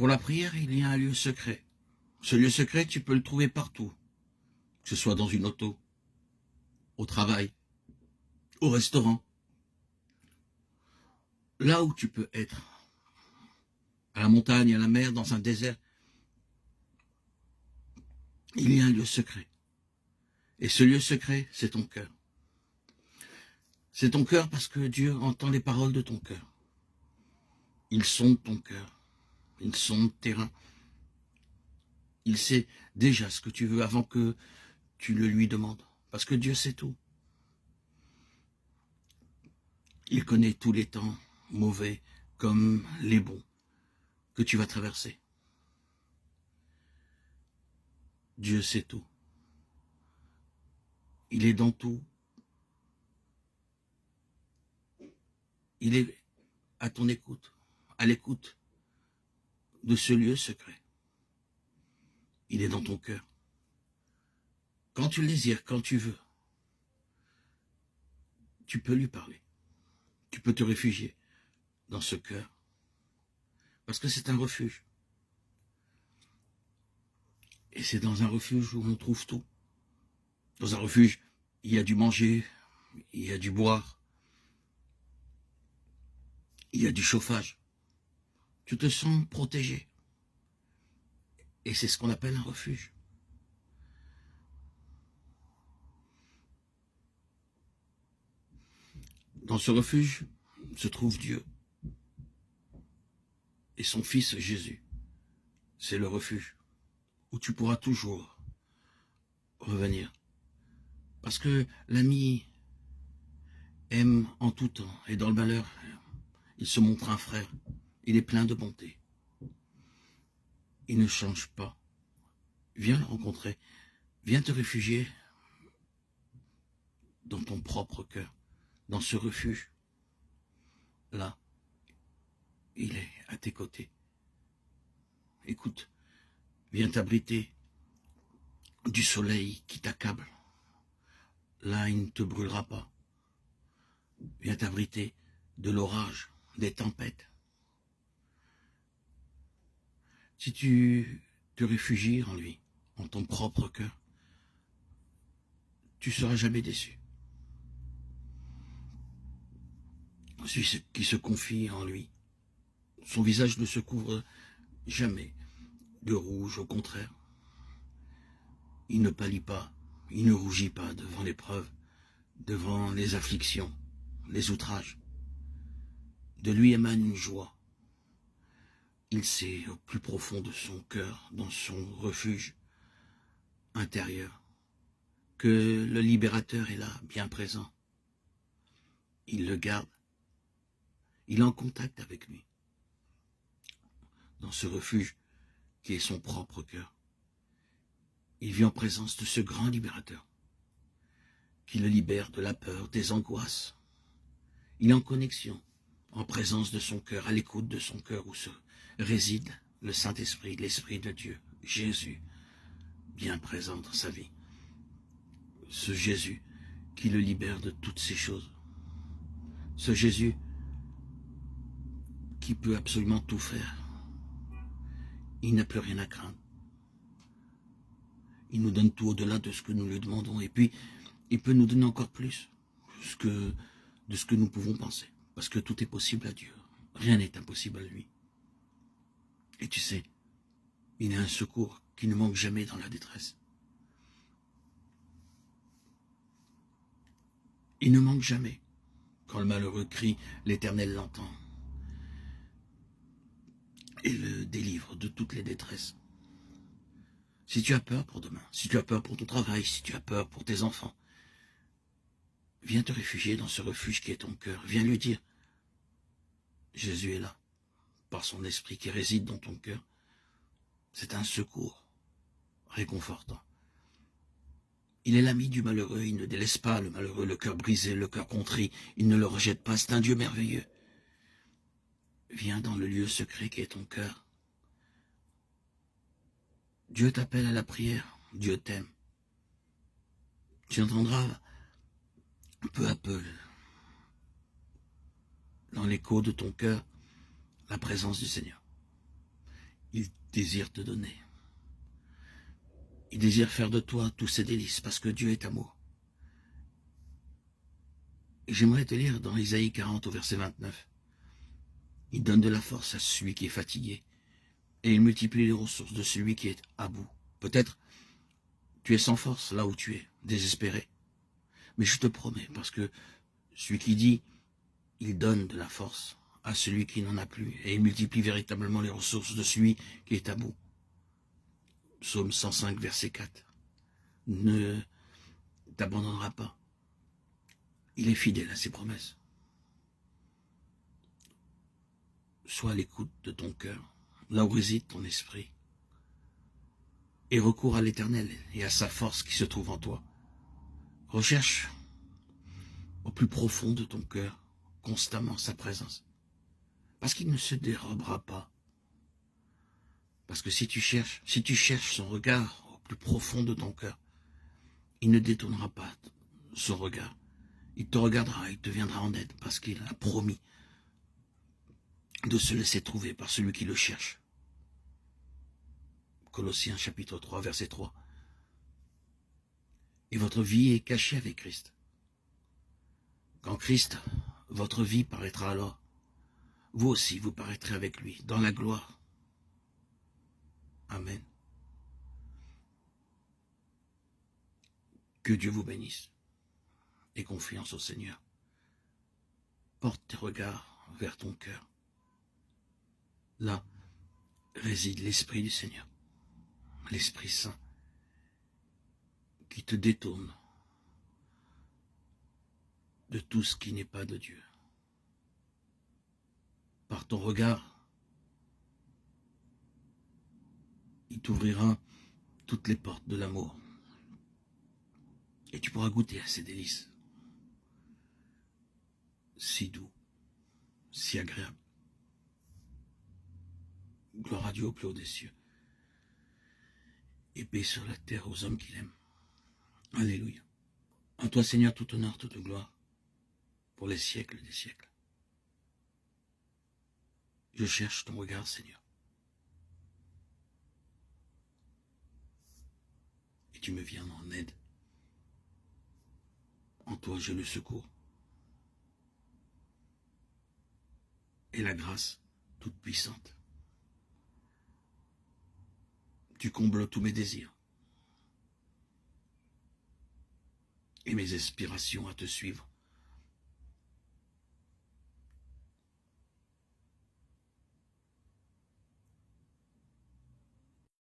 Pour la prière, il y a un lieu secret. Ce lieu secret, tu peux le trouver partout, que ce soit dans une auto, au travail, au restaurant. Là où tu peux être, à la montagne, à la mer, dans un désert, il y a un lieu secret. Et ce lieu secret, c'est ton cœur. C'est ton cœur parce que Dieu entend les paroles de ton cœur. Il sonde ton cœur. Il sonde tes reins. Il sait déjà ce que tu veux avant que tu le lui demandes. Parce que Dieu sait tout. Il connaît tous les temps, mauvais comme les bons, que tu vas traverser. Dieu sait tout. Il est dans tout. Il est à ton écoute, à l'écoute de ce lieu secret. Il est dans ton cœur. Quand tu le désires, quand tu veux, tu peux lui parler. Tu peux te réfugier dans ce cœur. Parce que c'est un refuge. Et c'est dans un refuge où on trouve tout. Dans un refuge, il y a du manger, il y a du boire, il y a du chauffage. Tu te sens protégé. Et c'est ce qu'on appelle un refuge. Dans ce refuge se trouve Dieu et son Fils Jésus. C'est le refuge où tu pourras toujours revenir. Parce que l'ami aime en tout temps et dans le malheur, il se montre un frère. Il est plein de bonté. Il ne change pas. Viens le rencontrer. Viens te réfugier dans ton propre cœur, dans ce refuge. Là, il est à tes côtés. Écoute, viens t'abriter du soleil qui t'accable. Là, il ne te brûlera pas. Viens t'abriter de l'orage, des tempêtes. Si tu te réfugies en lui, en ton propre cœur, tu ne seras jamais déçu. Celui qui se confie en lui, son visage ne se couvre jamais de rouge, au contraire. Il ne pâlit pas, il ne rougit pas devant l'épreuve, devant les afflictions, les outrages. De lui émane une joie. Il sait au plus profond de son cœur, dans son refuge intérieur, que le libérateur est là, bien présent. Il le garde. Il est en contact avec lui. Dans ce refuge qui est son propre cœur. Il vit en présence de ce grand libérateur qui le libère de la peur, des angoisses. Il est en connexion, en présence de son cœur, à l'écoute de son cœur où se réside le Saint-Esprit, l'Esprit de Dieu, Jésus, bien présent dans sa vie. Ce Jésus qui le libère de toutes ces choses. Ce Jésus qui peut absolument tout faire. Il n'a plus rien à craindre. Il nous donne tout au-delà de ce que nous lui demandons. Et puis, il peut nous donner encore plus de ce que nous pouvons penser. Parce que tout est possible à Dieu. Rien n'est impossible à lui. Et tu sais, il est un secours qui ne manque jamais dans la détresse. Il ne manque jamais. Quand le malheureux crie, l'Éternel l'entend et le délivre de toutes les détresses. Si tu as peur pour demain, si tu as peur pour ton travail, si tu as peur pour tes enfants, viens te réfugier dans ce refuge qui est ton cœur. Viens lui dire, Jésus est là, par son esprit qui réside dans ton cœur. C'est un secours réconfortant. Il est l'ami du malheureux, il ne délaisse pas le malheureux, le cœur brisé, le cœur contrit, il ne le rejette pas, c'est un Dieu merveilleux. Viens dans le lieu secret qui est ton cœur. Dieu t'appelle à la prière, Dieu t'aime. Tu entendras peu à peu, dans l'écho de ton cœur, la présence du Seigneur. Il désire te donner. Il désire faire de toi tous ses délices, parce que Dieu est amour. Et j'aimerais te lire dans Isaïe 40 au verset 29. Il donne de la force à celui qui est fatigué, et il multiplie les ressources de celui qui est à bout. Peut-être tu es sans force là où tu es, désespéré. Mais je te promets, parce que celui qui dit, il donne de la force à celui qui n'en a plus, et il multiplie véritablement les ressources de celui qui est à bout. Psaume 105, verset 4. Ne t'abandonnera pas. Il est fidèle à ses promesses. Sois à l'écoute de ton cœur, là où réside ton esprit, et recours à l'Éternel et à sa force qui se trouve en toi. Recherche au plus profond de ton cœur constamment sa présence, parce qu'il ne se dérobera pas. Parce que si tu cherches son regard au plus profond de ton cœur, il ne détournera pas son regard. Il te regardera, il te viendra en aide, parce qu'il a promis de se laisser trouver par celui qui le cherche. Colossiens chapitre 3, verset 3. Et votre vie est cachée avec Christ. Quand Christ, votre vie paraîtra alors, vous aussi vous paraîtrez avec lui, dans la gloire. Amen. Que Dieu vous bénisse. Et confiance au Seigneur. Porte tes regards vers ton cœur. Là réside l'Esprit du Seigneur, l'Esprit Saint, qui te détourne de tout ce qui n'est pas de Dieu. Par ton regard, il t'ouvrira toutes les portes de l'amour. Et tu pourras goûter à ces délices. Si doux, si agréable. Gloire à Dieu au plus haut des cieux. Et paix sur la terre aux hommes qu'il aime. Alléluia. À toi, Seigneur, tout honneur, toute gloire, pour les siècles des siècles. Je cherche ton regard, Seigneur. Et tu me viens en aide. En toi, j'ai le secours. Et la grâce toute puissante. Tu combles tous mes désirs. Et mes aspirations à te suivre.